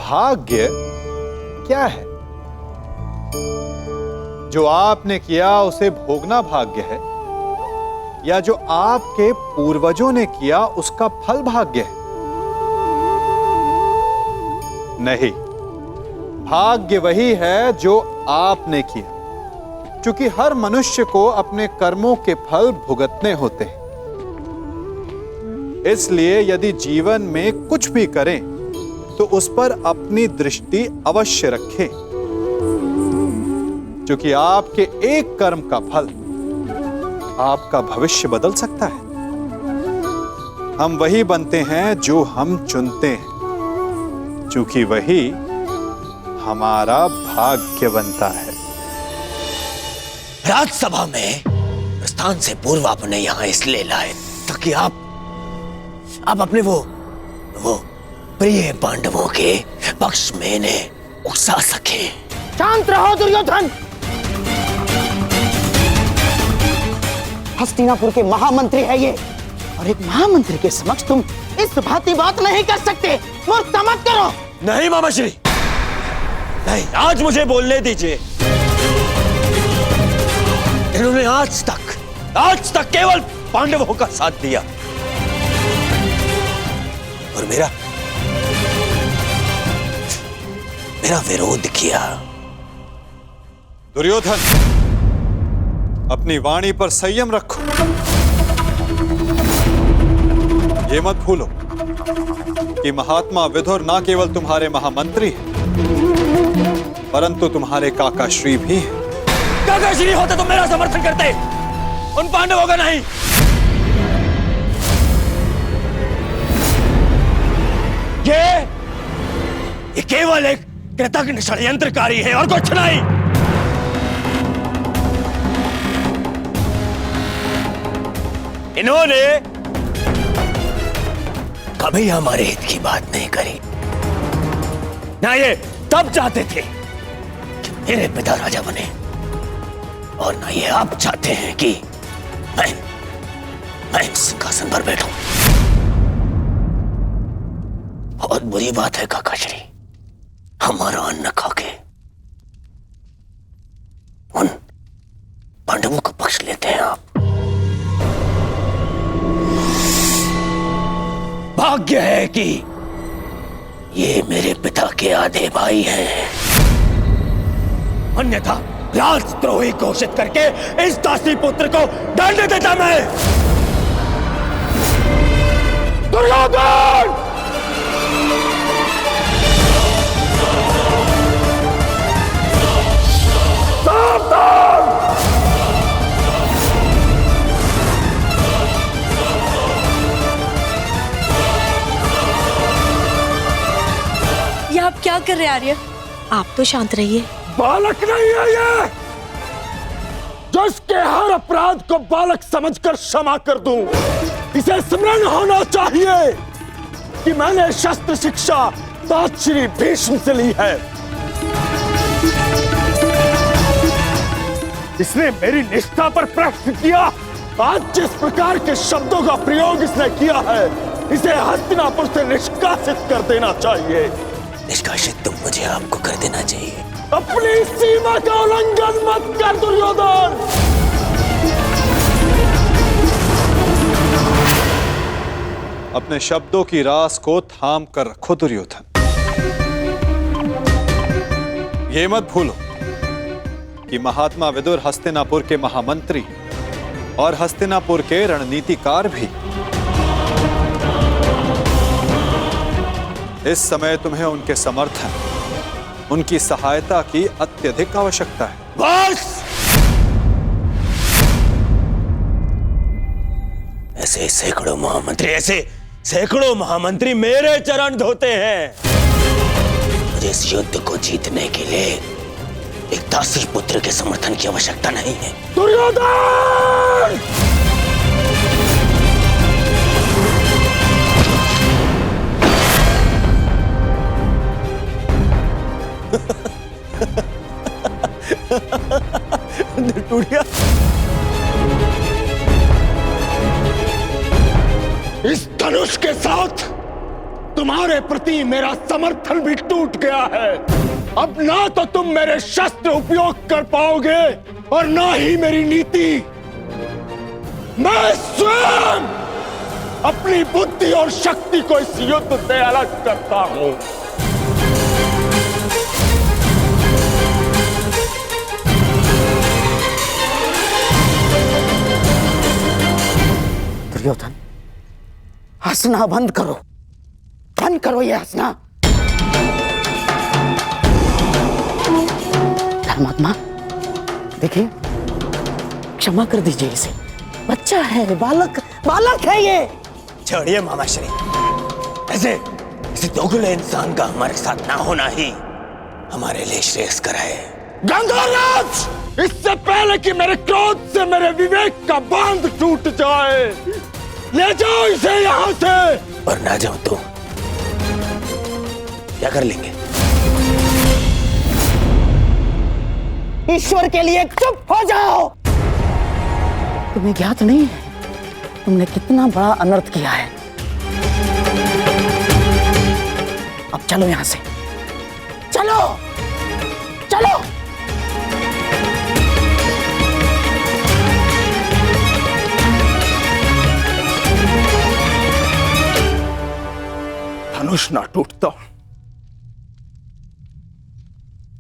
भाग्य क्या है? जो आपने किया उसे भोगना भाग्य है, या जो आपके पूर्वजों ने किया उसका फल भाग्य है? नहीं, भाग्य वही है जो आपने किया, क्योंकि हर मनुष्य को अपने कर्मों के फल भुगतने होते हैं। इसलिए यदि जीवन में कुछ भी करें तो उस पर अपनी दृष्टि अवश्य रखें, क्योंकि आपके एक कर्म का फल आपका भविष्य बदल सकता है। हम वही बनते हैं जो हम चुनते हैं, क्योंकि वही हमारा भाग्य बनता है। राज्यसभा में प्रस्थान से पूर्व आपने यहां इसलिए लाए ताकि आप अपने वो प्रिय पांडवों के पक्ष में इन्हें उकसा सके। शांत रहो दुर्योधन। हस्तिनापुर के महामंत्री है ये, और एक महामंत्री के समक्ष तुम इस भांति बात नहीं कर सकते। मूर्खता मत करो। नहीं मामाश्री, नहीं, आज मुझे बोलने दीजिए। इन्होंने आज तक केवल पांडवों का साथ दिया और मेरा विरोध किया। दुर्योधन, अपनी वाणी पर संयम रखो। ये मत भूलो कि महात्मा विदुर ना केवल तुम्हारे महामंत्री हैं, परंतु तुम्हारे काका श्री भी हैं। काका श्री होते तो मेरा समर्थन करते, उन पांडवों का नहीं। ये केवल एक कृतघ्न षड्यंत्रकारी है और कुछ नहीं। इन्होंने कभी हमारे हित की बात नहीं करी। ना ये तब चाहते थे कि मेरे पिता राजा बने, और ना ये अब चाहते हैं कि मैं सिंहासन पर बैठूं। बहुत बुरी बात है काकाश्री, हमारा अन्न खाके उन पांडवों का पक्ष लेते हैं आप। भाग्य है कि ये मेरे पिता के आधे भाई हैं, अन्यथा राजद्रोही घोषित करके इस दासी पुत्र को दंड देता मैं। दुर्योधन! सावधान! ये आप क्या कर रहे हैं आर्य? आप तो शांत रहिए। बालक नहीं है ये, जिसके हर अपराध को बालक समझकर क्षमा कर दूं। इसे स्मरण होना चाहिए कि मैंने शस्त्र शिक्षा तात श्री भीष्म से ली है। इसने मेरी निष्ठा पर प्रश्न किया। आज जिस प्रकार के शब्दों का प्रयोग इसने किया है, इसे हस्तिनापुर से निष्कासित कर देना चाहिए। निष्कासित तो मुझे आपको कर देना चाहिए। अपनी सीमा का उल्लंघन मत कर दुर्योधन। अपने शब्दों की रास को थाम कर रखो दुर्योधन। ये मत भूलो कि महात्मा विदुर हस्तिनापुर के महामंत्री और हस्तिनापुर के रणनीतिकार भी। इस समय तुम्हें उनके समर्थन, उनकी सहायता की अत्यधिक आवश्यकता है। बस! ऐसे सैकड़ों महामंत्री मेरे चरण धोते हैं। मुझे इस युद्ध को जीतने के लिए एक दासी पुत्र के समर्थन की आवश्यकता नहीं है। दुर्योधन! टूटिया, इस धनुष के साथ तुम्हारे प्रति मेरा समर्थन भी टूट गया है। अब ना तो तुम मेरे शस्त्र उपयोग कर पाओगे और ना ही मेरी नीति। मैं स्वयं अपनी बुद्धि और शक्ति को इस युद्ध से अलग करता हूं। दुर्योधन, हंसना बंद करो, बंद करो ये हंसना। धर्मात्मा, देखिए, क्षमा कर दीजिए इसे। बच्चा है, बालक है ये। छोड़िए मामाश्री, ऐसे दोगले इंसान का हमारे साथ ना होना ही हमारे लिए श्रेयस्कर है। गंधर्वराज, इससे पहले कि मेरे क्रोध से मेरे विवेक का बांध टूट जाए, ले जाओ इसे यहां से। और ना जाओ तो क्या कर लेंगे? ईश्वर के लिए चुप हो जाओ। तुम्हें ज्ञात नहीं है तुमने कितना बड़ा अनर्थ किया है। अब चलो यहां से, चलो चलो। धनुष ना टूटता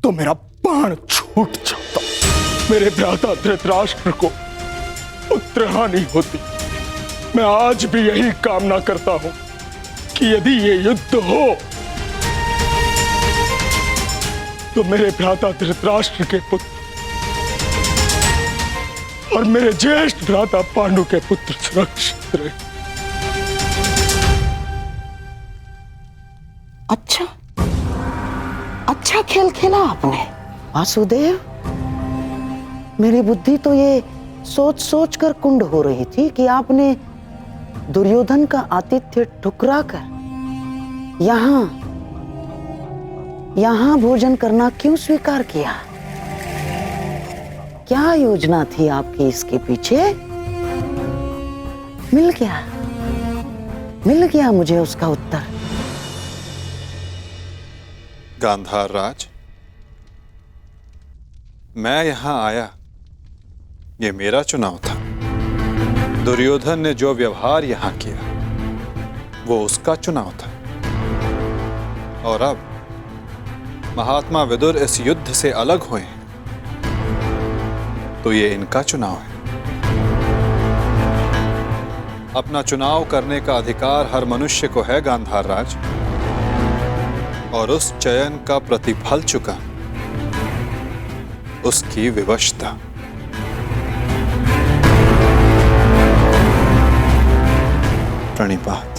तो मेरा बाण छूट जाता, मेरे भ्राता धृतराष्ट्र को पुत्र हानि होती। मैं आज भी यही कामना करता हूं कि यदि ये युद्ध हो तो मेरे भ्राता धृतराष्ट्र के पुत्र और मेरे ज्येष्ठ भ्राता पांडु के पुत्र सुरक्षित रहे। अच्छा खेल खेला आपने वासुदेव। मेरी बुद्धि तो ये सोच सोच कर कुंड हो रही थी कि आपने दुर्योधन का आतिथ्य ठुकरा कर यहां भोजन करना क्यों स्वीकार किया? क्या योजना थी आपकी इसके पीछे? मिल गया मुझे उसका उत्तर। गांधार राज, मैं यहां आया, ये मेरा चुनाव था। दुर्योधन ने जो व्यवहार यहां किया वो उसका चुनाव था, और अब महात्मा विदुर इस युद्ध से अलग हुए हैं तो ये इनका चुनाव है। अपना चुनाव करने का अधिकार हर मनुष्य को है गांधार राज, और उस चयन का प्रतिफल चुका उसकी विवशता। प्रणिपात।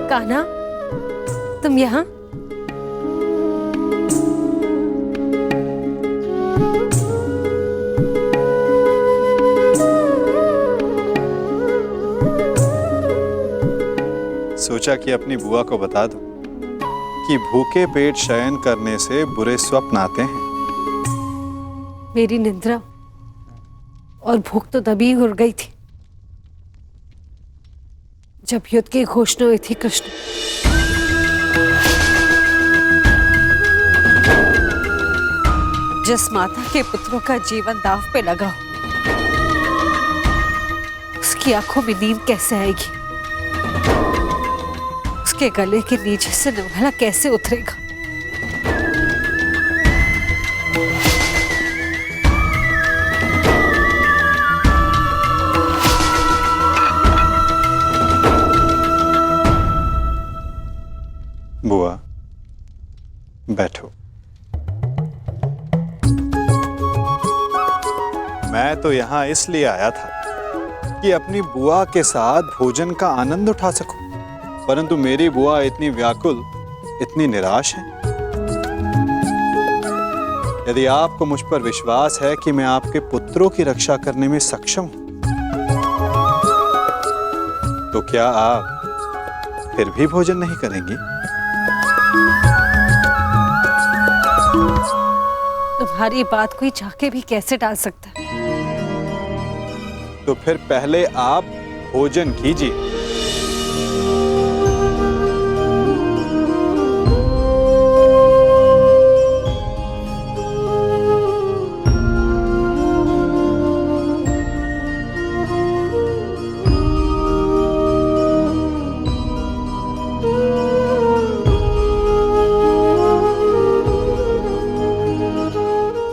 कान्हा, तुम यहाँ? सोचा कि अपनी बुआ को बता दो कि भूखे पेट शयन करने से बुरे स्वप्न आते हैं। मेरी निद्रा और भूख तो तभी उड़ गई थी जब युद्ध की घोषणा हुई थी। कृष्ण, जिस माता के पुत्रों का जीवन दांव पे लगा हो, उसकी आंखों में नींद कैसे आएगी? उसके गले के नीचे से निवाला कैसे उतरेगा? बुआ, बैठो। मैं तो यहां इसलिए आया था कि अपनी बुआ के साथ भोजन का आनंद उठा सकूं, परंतु मेरी बुआ इतनी व्याकुल, इतनी निराश है यदि आपको मुझ पर विश्वास है कि मैं आपके पुत्रों की रक्षा करने में सक्षम हूं, तो क्या आप फिर भी भोजन नहीं करेंगी? तुम्हारी बात कोई चाह के भी कैसे टाल सकता है? तो फिर पहले आप भोजन कीजिए।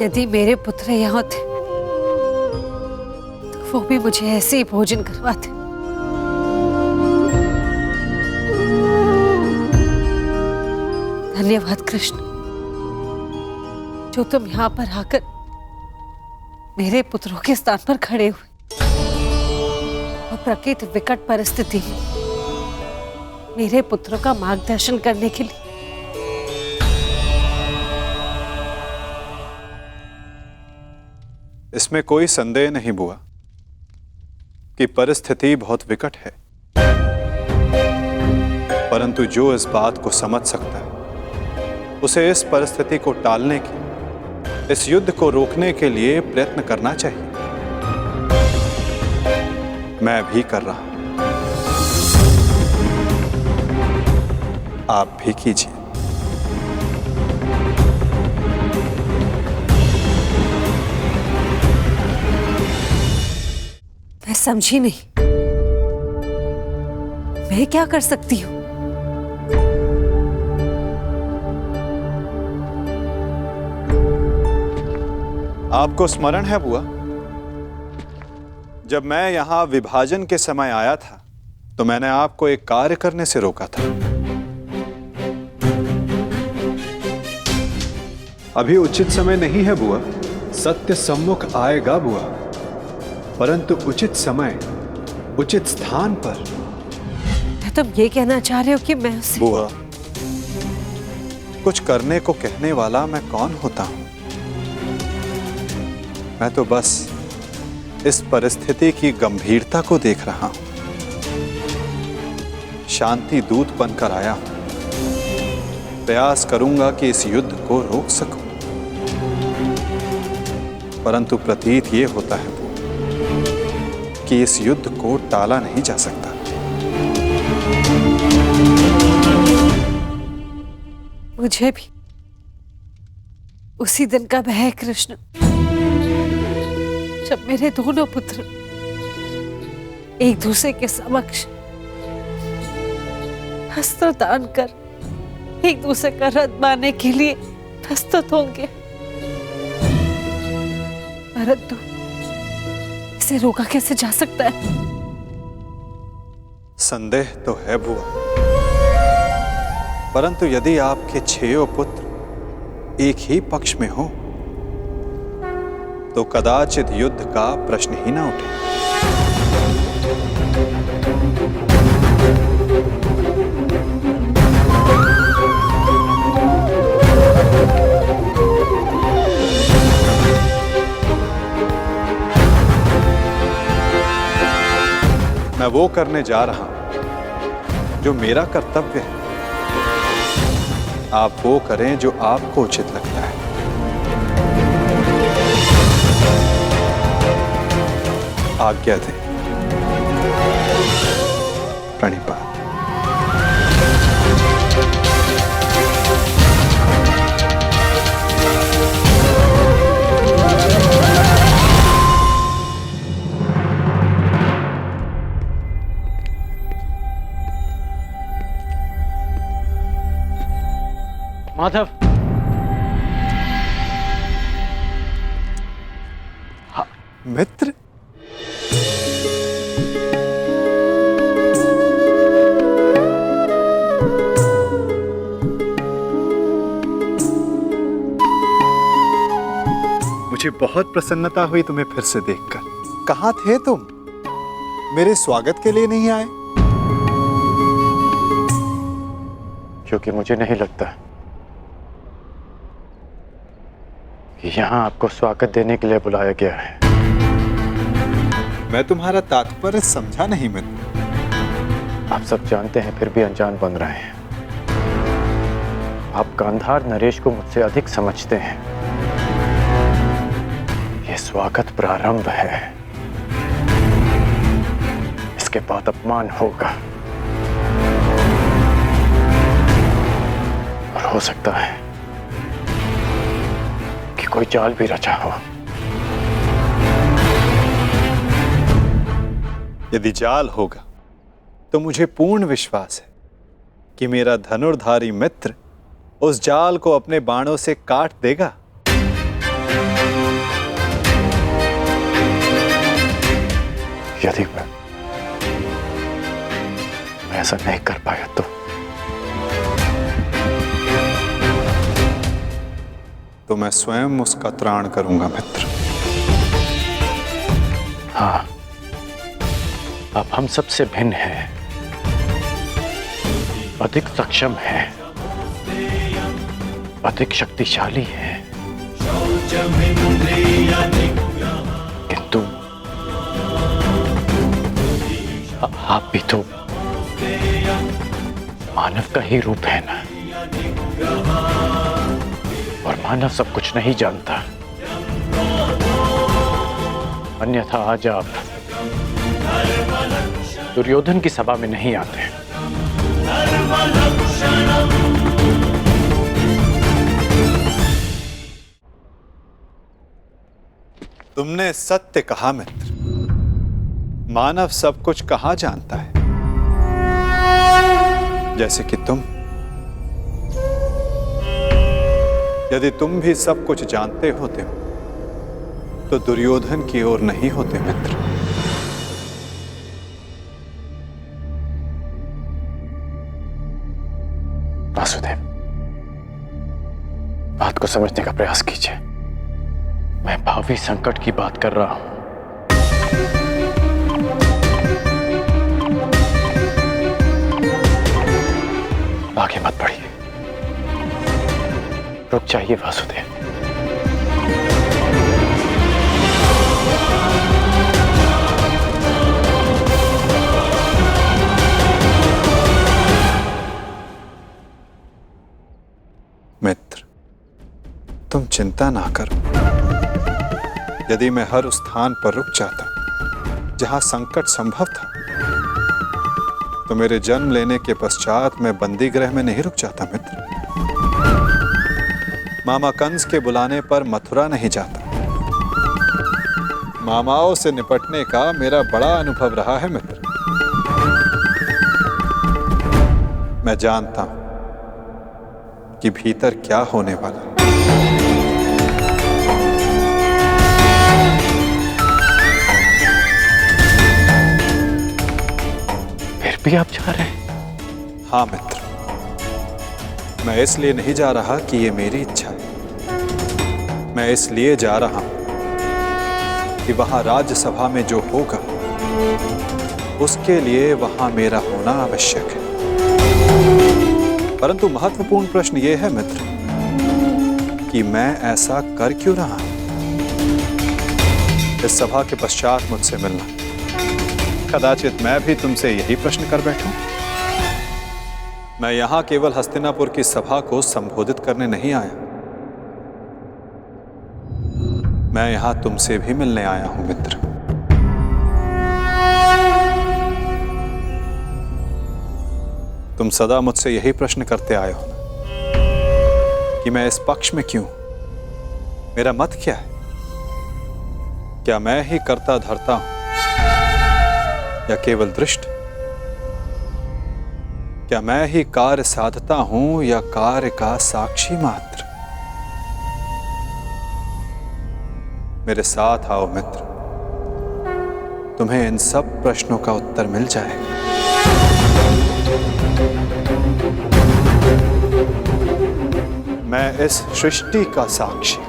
यदि मेरे पुत्र यहाँ थे तो वो भी मुझे ऐसे ही भोजन करवाते। धन्यवाद कृष्ण, जो तुम यहाँ पर आकर मेरे पुत्रों के स्थान पर खड़े हुए और प्रकृति विकट परिस्थिति में मेरे पुत्रों का मार्गदर्शन करने के लिए। इसमें कोई संदेह नहीं बुआ कि परिस्थिति बहुत विकट है, परंतु जो इस बात को समझ सकता है उसे इस परिस्थिति को टालने की, इस युद्ध को रोकने के लिए प्रयत्न करना चाहिए। मैं भी कर रहा हूं, आप भी कीजिए। मैं समझी नहीं, मैं क्या कर सकती हूँ? आपको स्मरण है बुआ, जब मैं यहां विभाजन के समय आया था तो मैंने आपको एक कार्य करने से रोका था। अभी उचित समय नहीं है बुआ, सत्य सम्मुख आएगा बुआ, परंतु उचित समय उचित स्थान पर। तुम ये कहना चाह रहे हो कि मैं उसे... बुआ, कुछ करने को कहने वाला मैं कौन होता हूं? मैं तो बस इस परिस्थिति की गंभीरता को देख रहा हूं। शांति दूत बनकर आया हूं, प्रयास करूंगा कि इस युद्ध को रोक सकूं, परंतु प्रतीत ये होता है कि इस युद्ध को टाला नहीं जा सकता। मुझे भी उसी दिन का भय है कृष्ण, जब मेरे दोनों पुत्र एक दूसरे के समक्ष अस्त्र तान कर एक दूसरे का रथ मारने के लिए प्रस्तुत होंगे, परंतु इसे रोका कैसे जा सकता है? संदेह तो है बुआ, परंतु यदि आपके 6 पुत्र एक ही पक्ष में हो तो कदाचित युद्ध का प्रश्न ही ना उठे। मैं वो करने जा रहा हूं जो मेरा कर्तव्य है, आप वो करें जो आपको उचित लगता है। आज्ञा दें। प्रणिपात। माधव, मित्र, मुझे बहुत प्रसन्नता हुई तुम्हें फिर से देखकर। कहाँ थे तुम? मेरे स्वागत के लिए नहीं आए? क्योंकि मुझे नहीं लगता यहाँ आपको स्वागत देने के लिए बुलाया गया है। मैं तुम्हारा तात्पर्य समझा नहीं मित्र। आप सब जानते हैं फिर भी अनजान बन रहे हैं। आप गांधार नरेश को मुझसे अधिक समझते हैं। ये स्वागत प्रारंभ है, इसके बाद अपमान होगा और हो सकता है कि कोई चाल भी रचा हो। यदि जाल होगा तो मुझे पूर्ण विश्वास है कि मेरा धनुर्धारी मित्र उस जाल को अपने बाणों से काट देगा। यदि मैं ऐसा नहीं कर पाया तो मैं स्वयं उसका त्राण करूंगा मित्र। हाँ, आप हम सबसे भिन्न हैं, अधिक सक्षम हैं, अधिक शक्तिशाली हैं, किंतु आप भी तो मानव का ही रूप है ना, और मानव सब कुछ नहीं जानता। अन्यथा आज आप दुर्योधन की सभा में नहीं आते। तुमने सत्य कहा मित्र। मानव सब कुछ कहाँ जानता है, जैसे कि तुम। यदि तुम भी सब कुछ जानते होते तो दुर्योधन की ओर नहीं होते मित्र। वासुदेव, बात को समझने का प्रयास कीजिए। मैं भावी संकट की बात कर रहा हूं। आगे मत बढ़िए, रुक जाइए वासुदेव। मित्र, तुम चिंता ना करो। यदि मैं हर उस स्थान पर रुक जाता जहां संकट संभव था, तो मेरे जन्म लेने के पश्चात मैं बंदी गृह में नहीं रुक जाता मित्र। मामा कंस के बुलाने पर मथुरा नहीं जाता। मामाओं से निपटने का मेरा बड़ा अनुभव रहा है मित्र। मैं जानता हूं कि भीतर क्या होने वाला। फिर भी आप जा रहे हैं? हाँ मित्र, मैं इसलिए नहीं जा रहा कि ये मेरी इच्छा है। मैं इसलिए जा रहा हूं कि वहां राज्यसभा में जो होगा उसके लिए वहां मेरा होना आवश्यक है। परंतु महत्वपूर्ण प्रश्न यह है मित्र कि मैं ऐसा कर क्यों रहा हूं। इस सभा के पश्चात मुझसे मिलना, कदाचित मैं भी तुमसे यही प्रश्न कर बैठूं। मैं यहां केवल हस्तिनापुर की सभा को संबोधित करने नहीं आया, मैं यहां तुमसे भी मिलने आया हूं मित्र। तुम सदा मुझसे यही प्रश्न करते आए हो कि मैं इस पक्ष में क्यों, मेरा मत क्या है। क्या मैं ही करता धरता हूं या केवल दृष्ट? क्या मैं ही कार्य साधता हूं या कार्य का साक्षी मात्र? मेरे साथ आओ मित्र, तुम्हें इन सब प्रश्नों का उत्तर मिल जाएगा। मैं इस सृष्टि का साक्षी,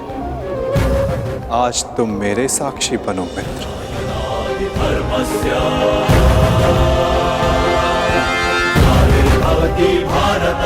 आज तुम मेरे साक्षी बनो मित्र। भारत